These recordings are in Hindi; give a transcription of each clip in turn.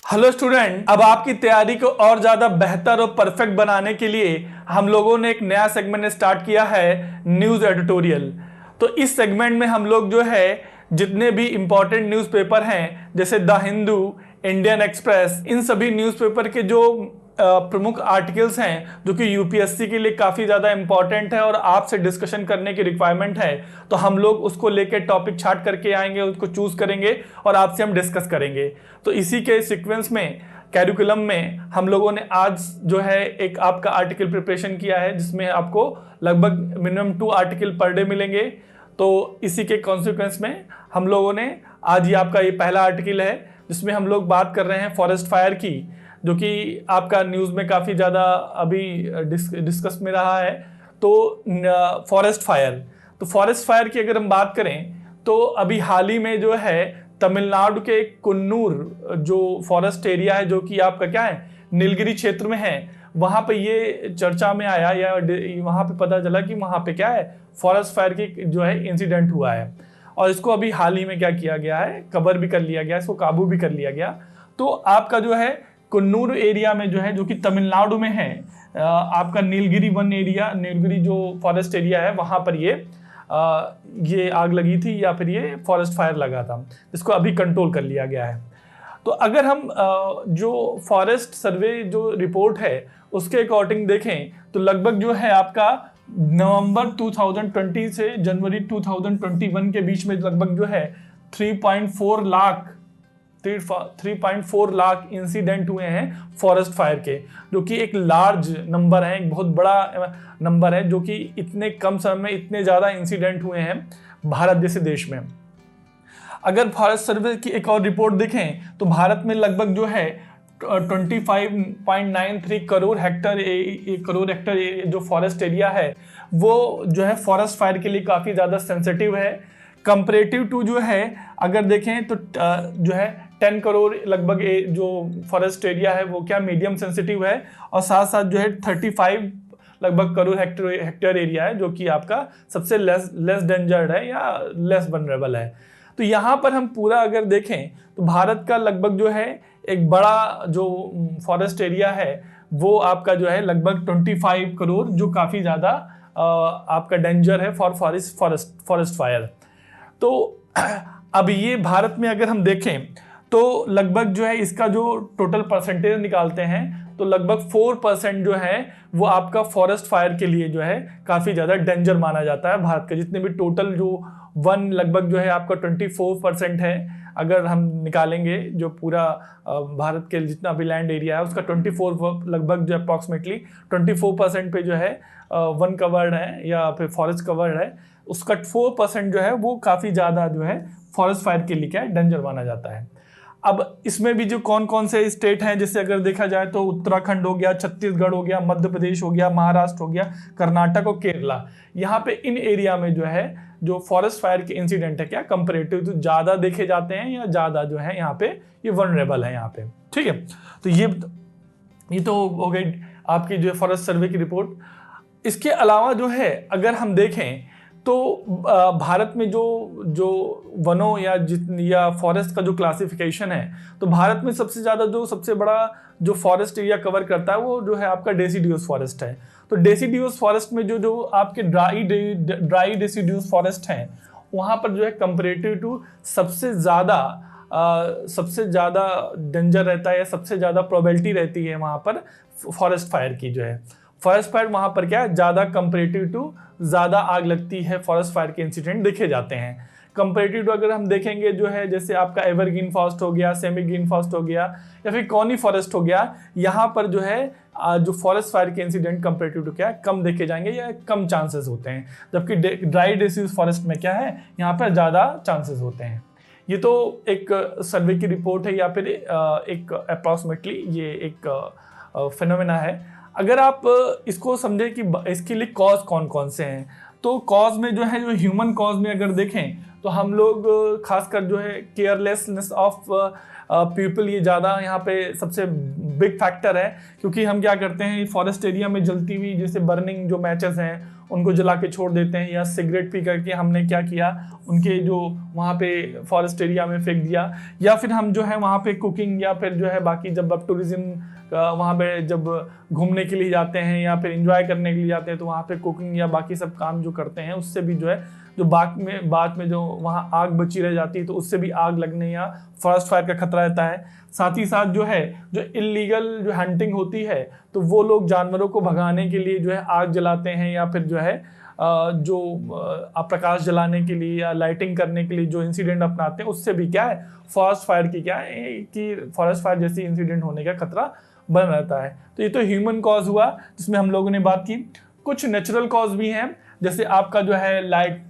हेलो स्टूडेंट, अब आपकी तैयारी को और ज़्यादा बेहतर और परफेक्ट बनाने के लिए हम लोगों ने एक नया सेगमेंट स्टार्ट किया है, न्यूज़ एडिटोरियल। तो इस सेगमेंट में हम लोग जो है जितने भी इम्पोर्टेंट न्यूज़पेपर हैं जैसे द हिंदू, इंडियन एक्सप्रेस, इन सभी न्यूज़पेपर के जो प्रमुख आर्टिकल्स हैं जो कि यूपीएससी के लिए काफ़ी ज़्यादा इंपॉर्टेंट है और आपसे डिस्कशन करने की रिक्वायरमेंट है, तो हम लोग उसको लेकर टॉपिक छाट करके आएंगे, उसको चूज़ करेंगे और आपसे हम डिस्कस करेंगे। तो इसी के सीक्वेंस में कैरिकुलम में हम लोगों ने आज जो है एक आपका आर्टिकल प्रिपरेशन किया है जिसमें आपको लगभग मिनिमम 2 आर्टिकल पर डे मिलेंगे। तो इसी के कॉन्सिक्वेंस में हम लोगों ने आज ये आपका ये पहला आर्टिकल है जिसमें हम लोग बात कर रहे हैं फॉरेस्ट फायर की, जो कि आपका न्यूज़ में काफ़ी ज़्यादा अभी डिस्कस में रहा है। तो फॉरेस्ट फायर की अगर हम बात करें तो अभी हाल ही में जो है तमिलनाडु के कुन्नूर जो फॉरेस्ट एरिया है जो कि आपका क्या है नीलगिरी क्षेत्र में है, वहाँ पे ये चर्चा में आया या वहाँ पे पता चला कि वहाँ पे क्या है फॉरेस्ट फायर की जो है इंसिडेंट हुआ है और इसको अभी हाल ही में क्या किया गया है, कवर भी कर लिया गया, इसको काबू भी कर लिया गया। तो आपका जो है कुन्नूर एरिया में जो है जो कि तमिलनाडु में है, आपका नीलगिरी वन एरिया, नीलगिरी जो फॉरेस्ट एरिया है वहाँ पर ये आग लगी थी या फिर ये फॉरेस्ट फायर लगा था, जिसको अभी कंट्रोल कर लिया गया है। तो अगर हम जो फॉरेस्ट सर्वे जो रिपोर्ट है उसके अकॉर्डिंग देखें तो लगभग जो है आपका नवंबर 2020 से जनवरी 2021 के बीच में लगभग जो है 3.4 लाख इंसिडेंट हुए हैं फॉरेस्ट फायर के, जो कि एक लार्ज नंबर है, एक बहुत बड़ा नंबर है, जो कि इतने कम समय में इतने ज़्यादा इंसिडेंट हुए हैं भारत जैसे देश में। अगर फॉरेस्ट सर्वे की एक और रिपोर्ट देखें तो भारत में लगभग जो है 25.93 करोड़ हेक्टर जो फॉरेस्ट एरिया है वो जो है फॉरेस्ट फायर के लिए काफ़ी ज़्यादा सेंसिटिव है। कंपैरेटिव टू जो है अगर देखें तो जो है 10 करोड़ लगभग जो फॉरेस्ट एरिया है वो क्या मीडियम सेंसिटिव है, और साथ साथ जो है 35 लगभग करोड़ हेक्टेयर एरिया है जो कि आपका सबसे लेस डेंजर्ड है या लेस वनरेबल है। तो यहाँ पर हम पूरा अगर देखें तो भारत का लगभग जो है एक बड़ा जो फॉरेस्ट एरिया है वो आपका जो है लगभग 25 करोड़, जो काफ़ी ज़्यादा आपका डेंजर है फॉर फॉरेस्ट फायर। तो अब ये भारत में अगर हम देखें तो लगभग जो है इसका जो टोटल परसेंटेज निकालते हैं तो लगभग 4% जो है वो आपका फॉरेस्ट फायर के लिए जो है काफ़ी ज़्यादा डेंजर माना जाता है। भारत के जितने भी टोटल जो लगभग जो है आपका 24% है, अगर हम निकालेंगे जो पूरा भारत के जितना भी लैंड एरिया है उसका 24 लगभग जो अप्रॉक्सीमेटली 24% पे जो है वन कवर्ड है या फिर फॉरेस्ट कवर्ड है, उसका 4% जो है वो काफ़ी ज़्यादा जो है फॉरेस्ट फायर के लिए क्या है डेंजर माना जाता है। अब इसमें भी जो कौन कौन से स्टेट हैं जैसे अगर देखा जाए तो उत्तराखंड हो गया, छत्तीसगढ़ हो गया, मध्य प्रदेश हो गया, महाराष्ट्र हो गया, कर्नाटक और केरला, यहाँ पे इन एरिया में जो है जो फॉरेस्ट फायर के इंसिडेंट है क्या कंपैरेटिव तो ज़्यादा देखे जाते हैं या ज़्यादा जो है यहाँ पे ये वनरेबल है यहाँ पे। ठीक है, तो ये तो हो गई आपकी जो फॉरेस्ट सर्वे की रिपोर्ट। इसके अलावा जो है अगर हम देखें तो भारत में जो वनों या फॉरेस्ट का जो क्लासिफिकेशन है तो भारत में सबसे बड़ा जो फॉरेस्ट एरिया कवर करता है वो जो है आपका डेसिडियस फॉरेस्ट है। तो डेसिडियस फॉरेस्ट में जो आपके ड्राई डेसिडियस फॉरेस्ट हैं वहाँ पर जो है कंपैरेटिव टू सबसे ज़्यादा डेंजर रहता है या सबसे ज़्यादा प्रोबेबिलिटी रहती है वहाँ पर फॉरेस्ट फायर की जो है। फॉरेस्ट फायर वहाँ पर क्या है ज़्यादा कंपैरेटिव टू ज़्यादा आग लगती है, फॉरेस्ट फायर के इंसिडेंट देखे जाते हैं। कंपैरेटिव टू अगर हम देखेंगे जो है जैसे आपका एवरग्रीन फॉरेस्ट हो गया, सेमी ग्रीन फॉरेस्ट हो गया या फिर कॉनी फॉरेस्ट हो गया, यहाँ पर जो है जो फॉरेस्ट फायर के इंसिडेंट कंपैरेटिव टू क्या है कम देखे जाएंगे या कम चांसेस होते हैं, जबकि ड्राई डेसिड्यूस फॉरेस्ट में क्या है यहाँ पर ज़्यादा चांसेस होते हैं। ये तो एक सर्वे की रिपोर्ट है या फिर एक अप्रॉक्सीमेटली ये एक फिनोमेना है। अगर आप इसको समझें कि इसके लिए कॉज कौन कौन से हैं तो कॉज में जो है जो ह्यूमन कॉज में अगर देखें तो हम लोग खासकर जो है केयरलेसनेस ऑफ पीपल, ये ज़्यादा यहाँ पे सबसे बिग फैक्टर है, क्योंकि हम क्या करते हैं फॉरेस्ट एरिया में जलती हुई जैसे बर्निंग जो मैचेस हैं उनको जला के छोड़ देते हैं, या सिगरेट पी करके हमने क्या किया, उनके जो वहाँ पे फॉरेस्ट एरिया में फेंक दिया, या फिर हम जो है वहाँ पे कुकिंग या फिर जो है बाकी जब आप टूरिज्म वहाँ पे जब घूमने के लिए जाते हैं या फिर एंजॉय करने के लिए जाते हैं तो वहाँ पे कुकिंग या बाकी सब काम जो करते हैं उससे भी जो है जो बाद में जो वहाँ आग बची रह जाती है तो उससे भी आग लगने या फॉरेस्ट फायर का खतरा रहता है। साथ ही साथ जो है जो इलीगल जो हंटिंग होती है तो वो लोग जानवरों को भगाने के लिए जो है आग जलाते हैं, या फिर जो है जो प्रकाश जलाने के लिए या लाइटिंग करने के लिए जो इंसिडेंट अपनाते हैं उससे भी क्या है फॉरेस्ट फायर की क्या है कि फॉरेस्ट फायर जैसी इंसिडेंट होने का खतरा बन रहता है। तो ये तो ह्यूमन कॉज हुआ जिसमें हम लोगों ने बात की। कुछ नेचुरल कॉज भी हैं, जैसे आपका जो है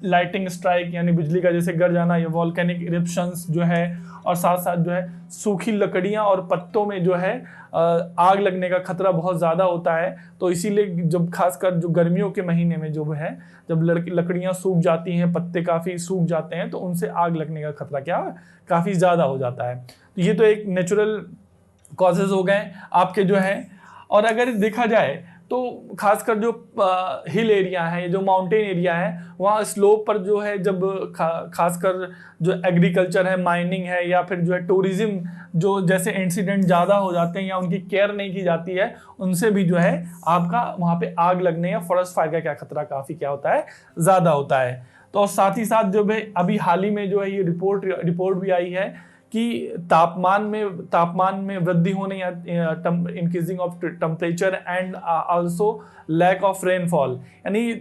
लाइटिंग स्ट्राइक यानी बिजली का जैसे गिर जाना, या वॉल्केनिक इरप्शंस जो है, और साथ साथ जो है सूखी लकड़ियां और पत्तों में जो है आग लगने का खतरा बहुत ज़्यादा होता है। तो इसीलिए जब खासकर जो गर्मियों के महीने में जो है जब लकड़ियां सूख जाती हैं, पत्ते काफ़ी सूख जाते हैं तो उनसे आग लगने का खतरा क्या है काफ़ी ज़्यादा हो जाता है। तो ये तो एक नेचुरल कॉजेज हो गए आपके जो है। और अगर देखा जाए तो खासकर जो हिल एरिया है, जो माउंटेन एरिया है, वहाँ स्लोप पर जो है जब खासकर जो एग्रीकल्चर है, माइनिंग है, या फिर जो है टूरिज्म जो जैसे इंसिडेंट ज़्यादा हो जाते हैं या उनकी केयर नहीं की जाती है, उनसे भी जो है आपका वहाँ पे आग लगने या फॉरेस्ट फायर का क्या खतरा काफ़ी क्या होता है ज़्यादा होता है। तो साथ ही साथ जो है अभी हाल ही में जो है ये रिपोर्ट भी आई है कि तापमान में वृद्धि होने या increasing of temperature and also lack of rainfall, यानी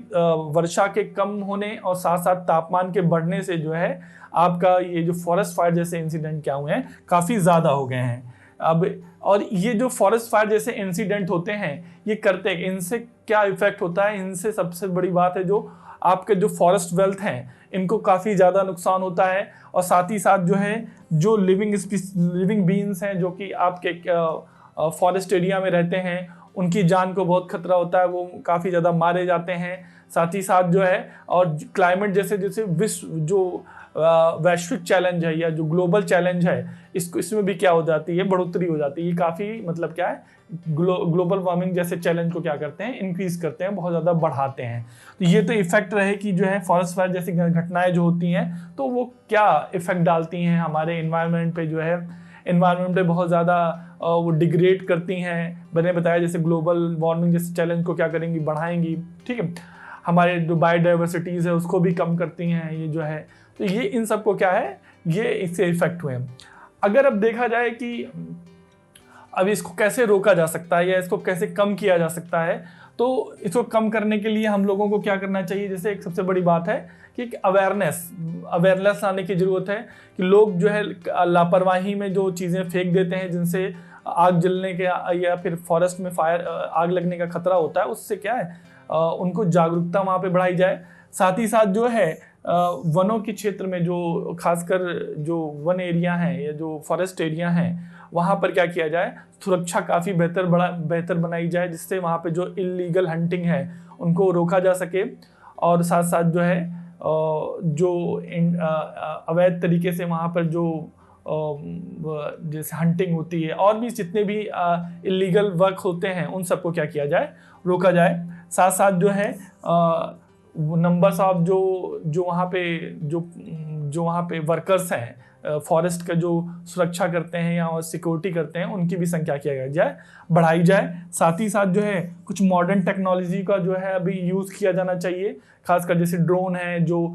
वर्षा के कम होने और साथ साथ तापमान के बढ़ने से जो है आपका ये जो फॉरेस्ट फायर जैसे इंसिडेंट क्या हुए हैं काफ़ी ज़्यादा हो गए हैं अब। और ये जो फॉरेस्ट फायर जैसे इंसिडेंट होते हैं ये करते हैं, इनसे क्या इफेक्ट होता है, इनसे सबसे बड़ी बात है जो आपके जो फॉरेस्ट वेल्थ हैं इनको काफ़ी ज़्यादा नुकसान होता है। और साथ ही साथ जो है जो लिविंग बीइंग्स हैं जो कि आपके फॉरेस्ट एरिया में रहते हैं उनकी जान को बहुत खतरा होता है, वो काफ़ी ज़्यादा मारे जाते हैं। साथ ही साथ जो है और क्लाइमेट जैसे विश्व जो वैश्विक चैलेंज है या जो ग्लोबल चैलेंज है इसमें भी क्या हो जाती है बढ़ोतरी हो जाती है। ये काफ़ी मतलब क्या है ग्लोबल वार्मिंग जैसे चैलेंज को क्या करते हैं इंक्रीज करते हैं, बहुत ज़्यादा बढ़ाते हैं। तो ये तो इफेक्ट रहे कि जो है फॉरेस्ट फायर जैसी घटनाएं जो होती हैं तो वो क्या इफेक्ट डालती हैं हमारे एनवायरनमेंट पे, जो है एनवायरनमेंट पे बहुत ज़्यादा वो डिग्रेड करती हैं। मैंने बताया जैसे ग्लोबल वार्मिंग जैसे चैलेंज को क्या करेंगी बढ़ाएंगी, ठीक है। हमारे जो बायोडाइवर्सिटीज़ है उसको भी कम करती हैं ये जो है। तो ये इन सब को क्या है ये इससे इफेक्ट हुए हैं। अगर अब देखा जाए कि अब इसको कैसे रोका जा सकता है या इसको कैसे कम किया जा सकता है, तो इसको कम करने के लिए हम लोगों को क्या करना चाहिए, जैसे एक सबसे बड़ी बात है कि अवेयरनेस लाने की ज़रूरत है कि लोग जो है लापरवाही में जो चीज़ें फेंक देते हैं जिनसे आग जलने के या फिर फॉरेस्ट में आग लगने का खतरा होता है, उससे क्या है उनको जागरूकता वहाँ पे बढ़ाई जाए। साथ ही साथ जो है वनों के क्षेत्र में जो खासकर जो वन एरिया हैं या जो फॉरेस्ट एरिया हैं वहाँ पर क्या किया जाए सुरक्षा काफ़ी बेहतर बनाई जाए, जिससे वहाँ पे जो इलीगल हंटिंग है उनको रोका जा सके। और साथ साथ जो है जो अवैध तरीके से वहाँ पर जो जैसे हंटिंग होती है और भी जितने भी इलीगल वर्क होते हैं उन सबको क्या किया जाए रोका जाए। साथ साथ जो है नंबर्स ऑफ जो वहाँ पे वर्कर्स हैं फॉरेस्ट का जो सुरक्षा करते हैं या सिक्योरिटी करते हैं उनकी भी संख्या किया जाए बढ़ाई जाए। साथ ही साथ जो है कुछ मॉडर्न टेक्नोलॉजी का जो है अभी यूज़ किया जाना चाहिए, खासकर जैसे ड्रोन है जो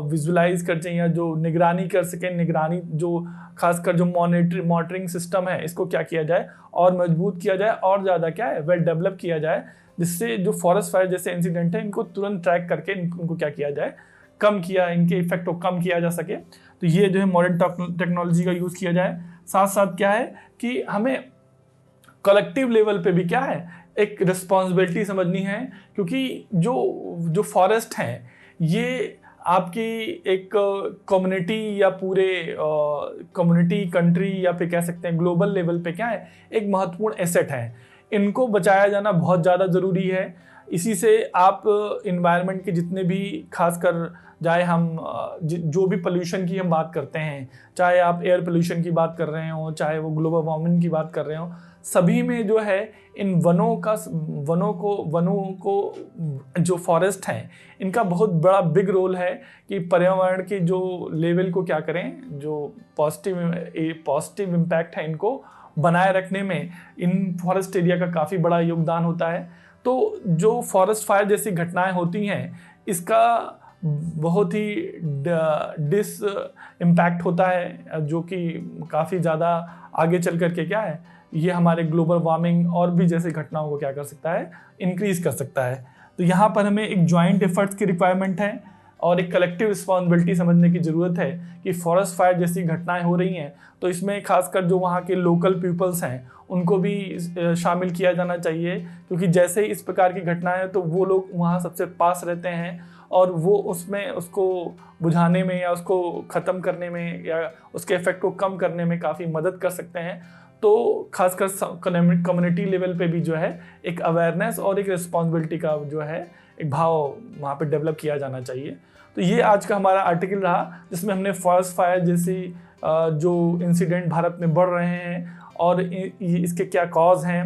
विजुलाइज कर चाहिए या जो निगरानी कर सकें, निगरानी जो खासकर जो मॉनिटरिंग सिस्टम है इसको क्या किया जाए और मजबूत किया जाए और ज़्यादा क्या है वेल डेवलप किया जाए, जिससे जो फॉरेस्ट फायर जैसे इंसिडेंट है इनको तुरंत ट्रैक करके इनको क्या किया जाए इनके इफेक्ट को कम किया जा सके। तो ये जो है मॉडर्न टेक्नोलॉजी का यूज़ किया जाए। साथ साथ क्या है कि हमें कलेक्टिव लेवल पे भी क्या है एक रिस्पॉन्सिबिलिटी समझनी है, क्योंकि जो फॉरेस्ट हैं ये आपकी एक कम्युनिटी या पूरे कम्युनिटी कंट्री या फिर कह सकते हैं ग्लोबल लेवल पे क्या है एक महत्वपूर्ण एसेट है, इनको बचाया जाना बहुत ज़्यादा ज़रूरी है। इसी से आप इन्वायरमेंट के जितने भी खासकर चाहे हम जो भी पोल्यूशन की हम बात करते हैं, चाहे आप एयर पोल्यूशन की बात कर रहे हो, चाहे वो ग्लोबल वार्मिंग की बात कर रहे हो, सभी में जो है इन वनों को जो फॉरेस्ट हैं इनका बहुत बड़ा बिग रोल है कि पर्यावरण के जो लेवल को क्या करें, जो पॉजिटिव इम्पैक्ट है इनको बनाए रखने में इन फॉरेस्ट एरिया का काफ़ी बड़ा योगदान होता है। तो जो फॉरेस्ट फायर जैसी घटनाएं होती हैं इसका बहुत ही डिस इम्पैक्ट होता है, जो कि काफ़ी ज़्यादा आगे चल कर के क्या है, ये हमारे ग्लोबल वार्मिंग और भी जैसे घटनाओं को क्या कर सकता है, इंक्रीज कर सकता है। तो यहाँ पर हमें एक जॉइंट एफर्ट्स की रिक्वायरमेंट है और एक कलेक्टिव रिस्पॉन्सिबिलिटी समझने की ज़रूरत है कि फॉरेस्ट फायर जैसी घटनाएं हो रही हैं तो इसमें खासकर जो वहाँ के लोकल पीपल्स हैं उनको भी शामिल किया जाना चाहिए, क्योंकि जैसे ही इस प्रकार की घटनाएं हैं तो वो लोग वहाँ सबसे पास रहते हैं और वो उसमें उसको बुझाने में या उसको ख़त्म करने में या उसके इफेक्ट को कम करने में काफ़ी मदद कर सकते हैं। तो खासकर कम्युनिटी लेवल पे भी जो है एक अवेयरनेस और एक रिस्पॉन्सिबिलिटी का जो है एक भाव वहाँ पे डेवलप किया जाना चाहिए। तो ये आज का हमारा आर्टिकल रहा जिसमें हमने फॉरेस्ट फायर जैसी जो इंसिडेंट भारत में बढ़ रहे हैं और इसके क्या कॉज हैं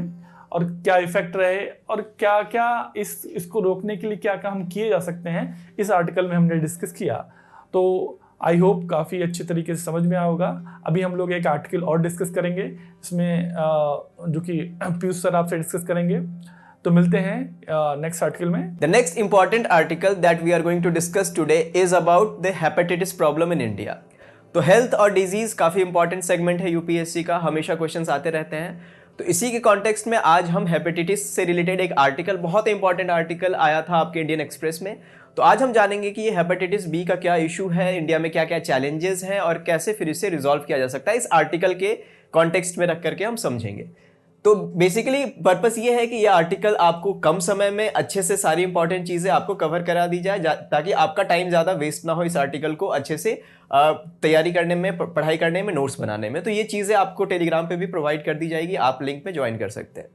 और क्या इफेक्ट रहे और क्या क्या इसको रोकने के लिए क्या काम किए जा सकते हैं, इस आर्टिकल में हमने डिस्कस किया। तो आई होप काफ़ी अच्छे तरीके से समझ में आया होगा। अभी हम लोग एक आर्टिकल और डिस्कस करेंगे इसमें जो कि पीयूष सर आपसे डिस्कस करेंगे। तो मिलते हैं नेक्स्ट आर्टिकल में। The next important article that we are going to discuss today is about the hepatitis problem in India. तो हेल्थ और डिजीज काफ़ी इंपॉर्टेंट सेगमेंट है यूपीएससी का, हमेशा क्वेश्चंस आते रहते हैं। तो इसी के कॉन्टेक्स्ट में आज हम हेपेटाइटिस से रिलेटेड एक आर्टिकल, बहुत इंपॉर्टेंट आर्टिकल आया था आपके इंडियन एक्सप्रेस में, तो आज हम जानेंगे कि ये हेपेटाइटिस बी का क्या इशू है, इंडिया में क्या क्या चैलेंजेस हैं और कैसे फिर इसे रिजॉल्व किया जा सकता है। इस आर्टिकल के कॉन्टेक्स्ट में रख करके हम समझेंगे। तो बेसिकली पर्पस ये है कि ये आर्टिकल आपको कम समय में अच्छे से सारी इंपॉर्टेंट चीज़ें आपको कवर करा दी जाए, ताकि आपका टाइम ज़्यादा वेस्ट ना हो इस आर्टिकल को अच्छे से तैयारी करने में, पढ़ाई करने में, नोट्स बनाने में। तो ये चीज़ें आपको टेलीग्राम पे भी प्रोवाइड कर दी जाएगी, आप लिंक में ज्वाइन कर सकते हैं।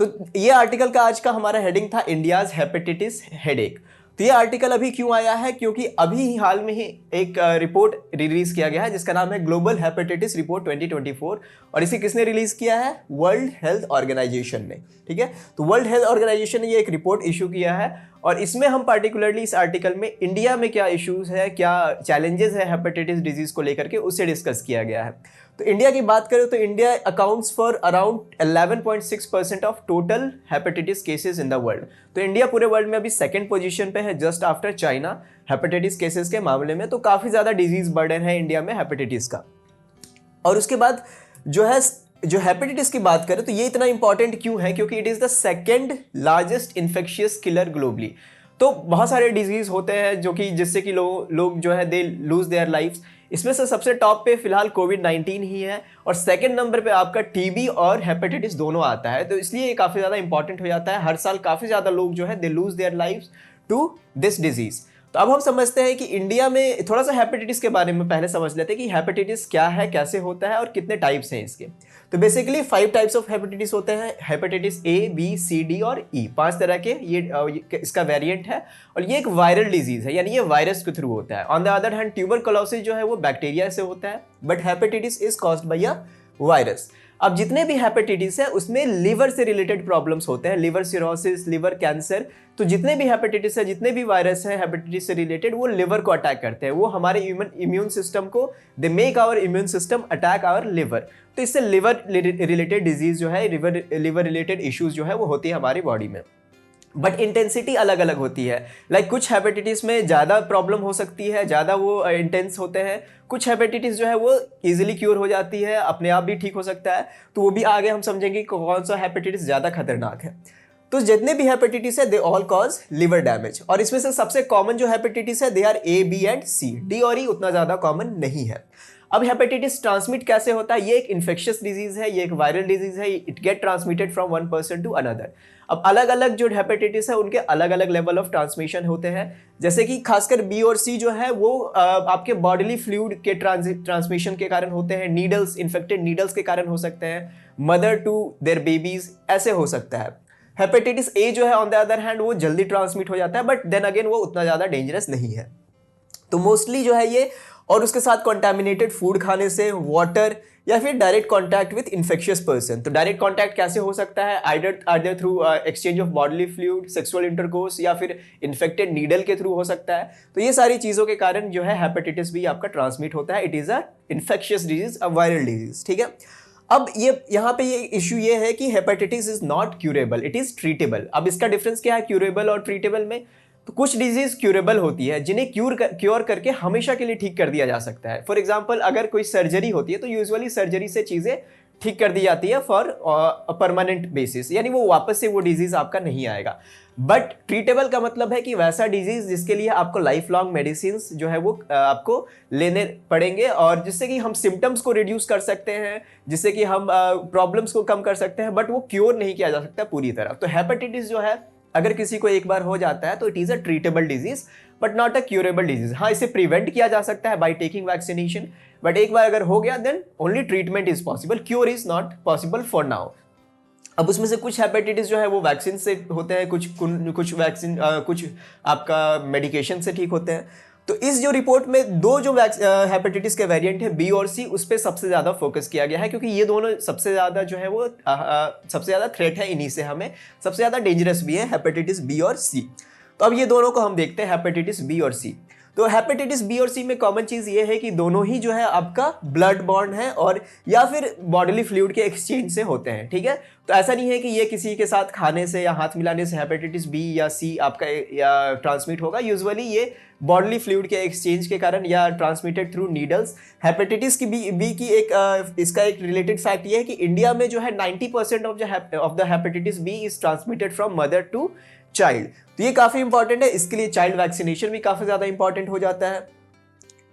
तो ये आर्टिकल का आज का हमारा हेडिंग था इंडियाज़ हेपेटाइटिस हेडेक। तो ये आर्टिकल अभी क्यों आया है, क्योंकि अभी हाल में ही एक रिपोर्ट रिलीज किया गया है जिसका नाम है ग्लोबल हेपेटाइटिस रिपोर्ट 2024 और इसे किसने रिलीज किया है, वर्ल्ड हेल्थ ऑर्गेनाइजेशन ने। ठीक है, तो वर्ल्ड हेल्थ ऑर्गेनाइजेशन ने ये एक रिपोर्ट इशू किया है और इसमें हम पार्टिकुलरली इस आर्टिकल में इंडिया में क्या इश्यूज है, क्या चैलेंजेस है हेपेटाइटिस डिजीज को लेकर के, उससे डिस्कस किया गया है। तो इंडिया की बात करें तो India accounts for around 11.6% of total hepatitis cases in the world. तो इंडिया पूरे वर्ल्ड में अभी सेकंड पोजीशन पे है, just after China, hepatitis cases के मामले में। तो काफ़ी ज़्यादा डिजीज बर्डन है इंडिया में हेपेटाइटिस का। और उसके बाद जो हेपेटाइटिस की बात करें तो ये इतना इंपॉर्टेंट क्यों है, क्योंकि it is the second largest infectious killer globally. तो बहुत सारे डिजीज होते हैं जो कि जिससे कि लोग जो है दे लूज देयर लाइफ्स। इसमें से सबसे टॉप पे फिलहाल कोविड-19 ही है और सेकंड नंबर पे आपका टीबी और हेपेटाइटिस दोनों आता है। तो इसलिए ये काफ़ी ज़्यादा इंपॉर्टेंट हो जाता है। हर साल काफ़ी ज़्यादा लोग जो है they lose their lifes to this disease. तो अब हम समझते हैं कि इंडिया में थोड़ा सा हेपेटाइटिस के बारे में पहले समझ लेते हैं कि हेपेटाइटिस क्या है, कैसे होता है और कितने टाइप्स हैं इसके। तो बेसिकली 5 टाइप्स ऑफ हेपेटाइटिस होते हैं, hepatitis A, B, C, D और ई, 5 तरह के ये इसका वेरिएंट है और ये एक वायरल डिजीज है, यानी ये वायरस के थ्रू होता है। On the other hand tuberculosis जो है वो बैक्टीरिया से होता है, but hepatitis is caused by a virus. अब जितने भी हेपेटाइटिस है उसमें लिवर से रिलेटेड प्रॉब्लम्स होते हैं, लिवर सिरोसिस, लिवर कैंसर। तो जितने भी हेपेटाइटिस है, जितने भी वायरस है हेपेटाइटिस से रिलेटेड, वो लिवर को अटैक करते हैं, वो हमारे इम्यून सिस्टम को, they make our immune system attack our liver. तो इससे लिवर रिलेटेड डिजीज जो है, लिवर रिलेटेड इश्यूज जो है वो होती है हमारी बॉडी में। बट इंटेंसिटी अलग अलग होती है। लाइक कुछ हेपेटाइटिस में ज़्यादा प्रॉब्लम हो सकती है, ज़्यादा वो इंटेंस होते हैं। कुछ हेपेटाइटिस जो है वो इजीली क्योर हो जाती है, अपने आप भी ठीक हो सकता है। तो वो भी आगे हम समझेंगे कौन सा हेपेटाइटिस ज़्यादा खतरनाक है। तो जितने भी हेपेटाइटिस है they all cause liver damage और इसमें से सबसे कॉमन जो हेपेटाइटिस है they are A, B and C. D और ई उतना ज़्यादा कॉमन नहीं है। अब हेपेटाइटिस ट्रांसमिट कैसे होता है, ये एक इन्फेक्शियस डिजीज है, ये एक वायरल डिजीज है, it get transmitted from one person to another. अब अलग अलग जो हेपेटाइटिस है उनके अलग अलग लेवल ऑफ ट्रांसमिशन होते हैं, जैसे कि खासकर बी और सी जो है वो आपके बॉडीली फ्लूइड के ट्रांसमिशन के कारण होते हैं, नीडल्स, इन्फेक्टेड नीडल्स के कारण हो सकते हैं, मदर टू देयर बेबीज, ऐसे हो सकता है। हेपेटाइटिस ए जो है ऑन द अदर हैंड वो जल्दी ट्रांसमिट हो जाता है, बट देन अगेन वो उतना ज़्यादा डेंजरस नहीं है। तो मोस्टली जो है ये, और उसके साथ कॉन्टैमिनेटेड फूड खाने से, वाटर, या फिर direct contact with infectious person. तो डायरेक्ट कॉन्टैक्ट कैसे हो सकता है? Either through exchange of bodily fluid, sexual intercourse, या फिर इन्फेक्टेड नीडल के थ्रू हो सकता है। तो ये सारी चीज़ों के कारण जो है हेपेटाइटिस बी आपका ट्रांसमिट होता है। It is a infectious disease, a viral disease, ठीक है। अब ये यहाँ पे ये इशू ये है कि hepatitis is not curable, it is treatable. अब इसका डिफरेंस क्या है क्यूरेबल और ट्रीटेबल में? तो कुछ डिजीज क्यूरेबल होती है जिन्हें क्योर करके हमेशा के लिए ठीक कर दिया जा सकता है। फॉर एग्जांपल, अगर कोई सर्जरी होती है तो यूजुअली सर्जरी से चीजें ठीक कर दी जाती है फॉर परमानेंट बेसिस, यानी वो वापस से वो डिजीज आपका नहीं आएगा। बट ट्रीटेबल का मतलब है कि वैसा डिजीज जिसके लिए आपको लाइफ लॉन्ग मेडिसिन जो है वो आपको लेने पड़ेंगे, और जिससे कि हम सिम्टम्स को रिड्यूस कर सकते हैं, जिससे कि हम प्रॉब्लम्स को कम कर सकते हैं, बट वो क्योर नहीं किया जा सकता पूरी तरह। तो हेपेटाइटिस जो है अगर किसी को एक बार हो जाता है तो it is a treatable disease but not a curable disease. हाँ, इसे प्रिवेंट किया जा सकता है बाय टेकिंग वैक्सीनेशन, बट एक बार अगर हो गया then only treatment is possible, cure is not possible for now. अब उसमें से कुछ हेपेटाइटिस जो है वो वैक्सीन से होते हैं, कुछ वैक्सीन कुछ आपका मेडिकेशन से ठीक होते हैं। तो इस जो रिपोर्ट में दो जो हेपेटाइटिस के वेरिएंट है बी और सी, उस पर सबसे ज़्यादा फोकस किया गया है, क्योंकि ये दोनों सबसे ज़्यादा जो है वो सबसे ज़्यादा थ्रेट है, इन्हीं से हमें सबसे ज़्यादा डेंजरस भी है, हेपेटाइटिस बी और सी। तो अब ये दोनों को हम देखते हैं, हेपेटाइटिस बी और सी। तो हेपेटाइटिस बी और सी में कॉमन चीज़ ये है कि दोनों ही जो है आपका ब्लड बॉर्न है, और या फिर बॉडीली फ्लूइड के एक्सचेंज से होते हैं, ठीक है। तो ऐसा नहीं है कि ये किसी के साथ खाने से या हाथ मिलाने से हेपेटाइटिस बी या सी आपका या ट्रांसमिट होगा। यूजुअली ये बॉडीली फ्लूइड के एक्सचेंज के कारण या ट्रांसमिटेड थ्रू नीडल्स। हेपेटाइटिस की बी की एक इसका एक रिलेटेड फैक्ट ये है कि इंडिया में जो है 90% of the hepatitis B is transmitted from mother to child. तो ये काफी इंपॉर्टेंट है, इसके लिए चाइल्ड वैक्सीनेशन भी काफी ज्यादा इंपॉर्टेंट हो जाता है।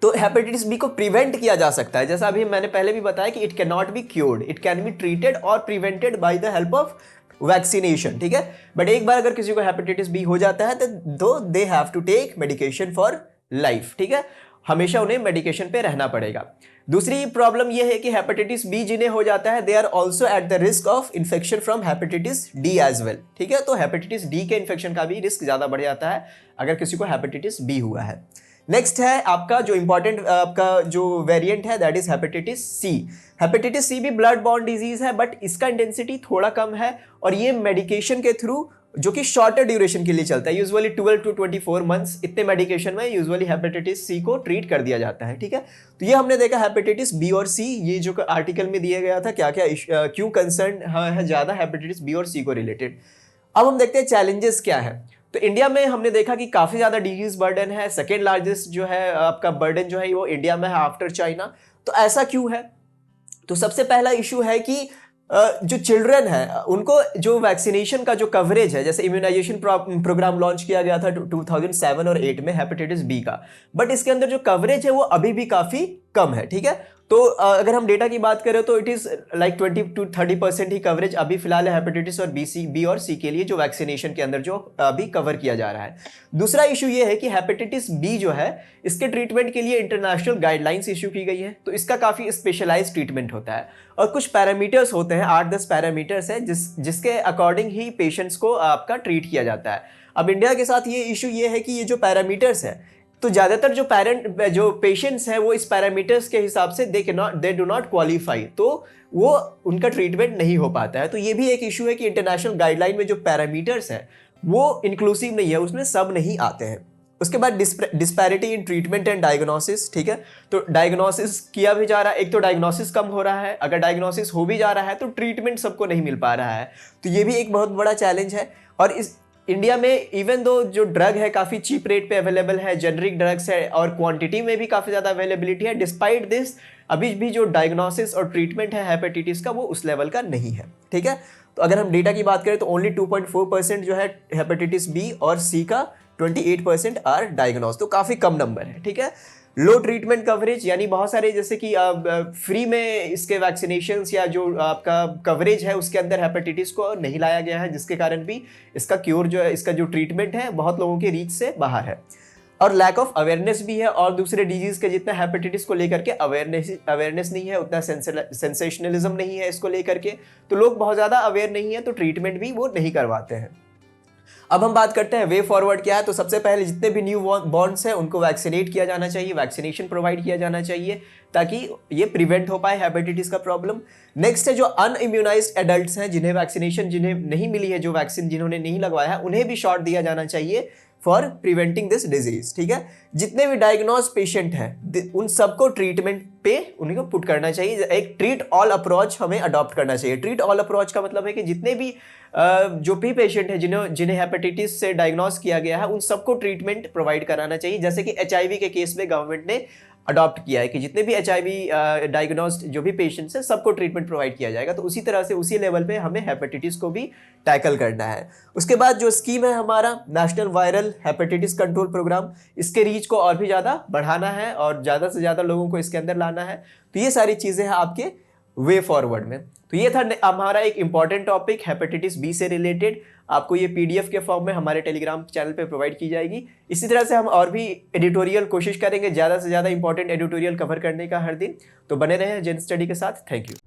तो हेपेटाइटिस बी को प्रिवेंट किया जा सकता है, जैसा अभी मैंने पहले भी बताया कि it can not be cured, it can be treated और prevented by the help of vaccination, ठीक है। बट एक बार अगर किसी को हेपेटाइटिस बी हो जाता है तो they have to take medication for life, ठीक है, हमेशा उन्हें मेडिकेशन पे रहना पड़ेगा। दूसरी प्रॉब्लम यह है कि हेपेटाइटिस बी जिन्हें हो जाता है they are also at the risk of infection from hepatitis D as well, ठीक है। तो हेपेटाइटिस डी के इन्फेक्शन का भी रिस्क ज्यादा बढ़ जाता है अगर किसी को हेपेटाइटिस बी हुआ है। नेक्स्ट है आपका जो इंपॉर्टेंट आपका जो वेरिएंट है that is hepatitis C. Hepatitis C भी ब्लड बॉर्न डिजीज है, बट इसका इंटेंसिटी थोड़ा कम है, और ये मेडिकेशन के थ्रू जो कि शॉर्टर ड्यूरेशन के लिए चलता है, यूजुअली 12 to 24 मंथ्स, इतने मेडिकेशन में यूजुअली हेपेटाइटिस सी को ट्रीट कर दिया जाता है, ठीक है। तो ये हमने देखा हेपेटाइटिस बी और सी, ये जो आर्टिकल में दिया गया था क्या क्या क्यों कंसर्न है ज्यादा हेपेटाइटिस बी और सी को रिलेटेड। अब हम देखते हैं चैलेंजेस क्या है। तो इंडिया में हमने देखा कि काफी ज्यादा डिजीज बर्डन है, सेकेंड लार्जेस्ट जो है आपका बर्डन जो है वो इंडिया में है आफ्टर चाइना। तो ऐसा क्यों है? तो सबसे पहला इशू है कि जो चिल्ड्रन है उनको जो वैक्सीनेशन का जो कवरेज है, जैसे इम्यूनाइजेशन प्रोग्राम लॉन्च किया गया था 2007 और 8 में हेपेटाइटिस बी का, बट इसके अंदर जो कवरेज है वो अभी भी काफी कम है, ठीक है। तो अगर हम डेटा की बात करें तो it is like 20 to 30% he coverage अभी फिलहाल है हेपेटाइटिस और बी और सी के लिए, जो वैक्सीनेशन के अंदर जो अभी कवर किया जा रहा है। दूसरा इशू ये है कि हेपेटाइटिस बी जो है इसके ट्रीटमेंट के लिए इंटरनेशनल गाइडलाइंस इशू की गई है, तो इसका काफी स्पेशलाइज्ड ट्रीटमेंट होता है, और कुछ पैरामीटर्स होते हैं, 8-10 पैरामीटर्स है जिसके अकॉर्डिंग ही पेशेंट्स को आपका ट्रीट किया जाता है। अब इंडिया के साथ ये इशू ये है कि ये जो पैरामीटर्स है, तो ज्यादातर जो पेशेंट्स हैं वो इस पैरामीटर्स के हिसाब से दे डू नॉट क्वालिफाई, तो वो उनका ट्रीटमेंट नहीं हो पाता है। तो ये भी एक इशू है कि इंटरनेशनल गाइडलाइन में जो पैरामीटर्स है वो इंक्लूसिव नहीं है, उसमें सब नहीं आते हैं। उसके बाद disparity in treatment and diagnosis, ठीक है। तो डायग्नोसिस किया भी जा रहा है, एक तो डायग्नोसिस कम हो रहा है, अगर डायग्नोसिस हो भी जा रहा है तो ट्रीटमेंट सबको नहीं मिल पा रहा है, तो ये भी एक बहुत बड़ा चैलेंज है। और इस इंडिया में इवन दो जो ड्रग है काफ़ी चीप रेट पे अवेलेबल है, जेनरिक ड्रग्स है, और क्वांटिटी में भी काफ़ी ज़्यादा अवेलेबिलिटी है, डिस्पाइट दिस अभी भी जो डायग्नोसिस और ट्रीटमेंट है हेपेटाइटिस का वो उस लेवल का नहीं है, ठीक है। तो अगर हम डेटा की बात करें तो ओनली 2.4% जो है हेपेटाइटिस बी और सी का, 28% आर डायग्नोस, तो काफ़ी कम नंबर है, ठीक है। लो ट्रीटमेंट कवरेज, यानी बहुत सारे जैसे कि फ्री में इसके वैक्सीनेशंस या जो आपका कवरेज है उसके अंदर हेपेटाइटिस को नहीं लाया गया है, जिसके कारण भी इसका क्योर जो है, इसका जो ट्रीटमेंट है बहुत लोगों के रीच से बाहर है। और लैक ऑफ अवेयरनेस भी है, और दूसरे डिजीज के जितना हेपेटाइटिस को लेकर के अवेयरनेस नहीं है, उतना सेंसेशनलिज्म नहीं है इसको लेकर के, तो लोग बहुत ज़्यादा अवेयर नहीं है, तो ट्रीटमेंट भी वो नहीं करवाते हैं। अब हम बात करते हैं वे फॉरवर्ड क्या है। तो सबसे पहले जितने भी न्यू बॉर्न्स हैं उनको वैक्सीनेट किया जाना चाहिए, वैक्सीनेशन प्रोवाइड किया जाना चाहिए ताकि ये प्रिवेंट हो पाए हेपेटाइटिस का प्रॉब्लम। नेक्स्ट है जो अनइम्यूनाइज्ड एडल्ट्स हैं, जिन्हें वैक्सीनेशन जिन्हें नहीं मिली है, जो वैक्सीन जिन्होंने नहीं लगवाया है, उन्हें भी शॉट दिया जाना चाहिए फॉर प्रिवेंटिंग दिस डिजीज। ठीक है, जितने भी डायग्नोज पेशेंट हैं उन सबको ट्रीटमेंट पे उन्हीं को पुट करना चाहिए। एक ट्रीट ऑल अप्रोच हमें अडॉप्ट करना चाहिए। ट्रीट ऑल अप्रोच का मतलब है कि जितने भी जो भी पेशेंट है जिन्हें हेपेटाइटिस से डायग्नोज किया गया है उन सबको ट्रीटमेंट प्रोवाइड कराना चाहिए। जैसे कि HIV के केस में गवर्नमेंट ने अडॉप्ट किया है कि जितने भी HIV डायग्नोस्ड जो भी पेशेंट्स हैं सबको ट्रीटमेंट प्रोवाइड किया जाएगा। तो उसी तरह से उसी लेवल पे हमें हेपेटाइटिस को भी टैकल करना है। उसके बाद जो स्कीम है हमारा national viral hepatitis control programme, इसके रीच को और भी ज़्यादा बढ़ाना है और ज़्यादा से ज़्यादा लोगों को इसके अंदर लाना है। तो ये सारी चीज़ें हैं आपके वे फॉरवर्ड में। तो ये था हमारा एक इंपॉर्टेंट टॉपिक हेपेटाइटिस बी से रिलेटेड। आपको ये PDF के फॉर्म में हमारे टेलीग्राम चैनल पे प्रोवाइड की जाएगी। इसी तरह से हम और भी एडिटोरियल कोशिश करेंगे ज़्यादा से ज़्यादा इंपॉर्टेंट एडिटोरियल कवर करने का हर दिन। तो बने रहें जेन स्टडी के साथ। Thank you.